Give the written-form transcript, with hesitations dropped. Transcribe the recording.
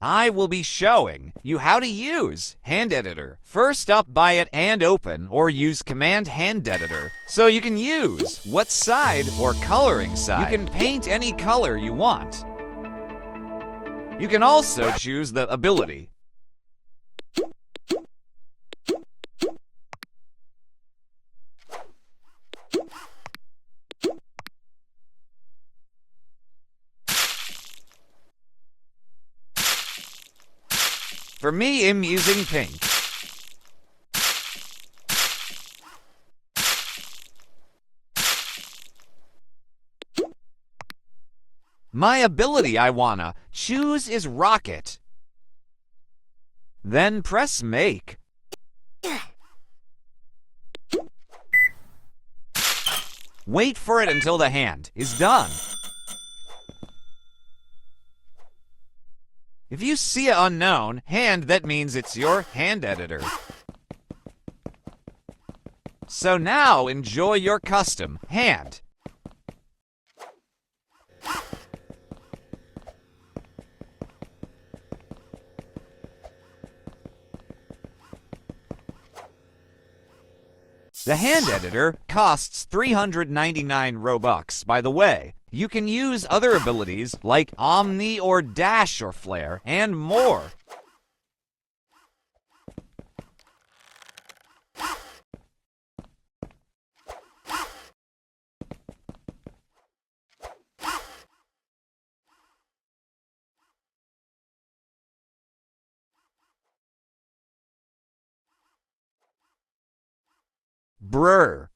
I will be showing you how to use Hand Editor. First up, buy it and open or use Command Hand Editor so you can use wet side or coloring side. You can paint any color you want. You can also choose the ability. For me, I'm using pink. My ability I wanna choose is rocket. Then press make. Wait for it until the hand is done. If you see an unknown hand, that means it's your hand editor. So now enjoy your custom hand. The hand editor costs 399 Robux, by the way. You can use other abilities like Omni or Dash or Flare, and more. Brr.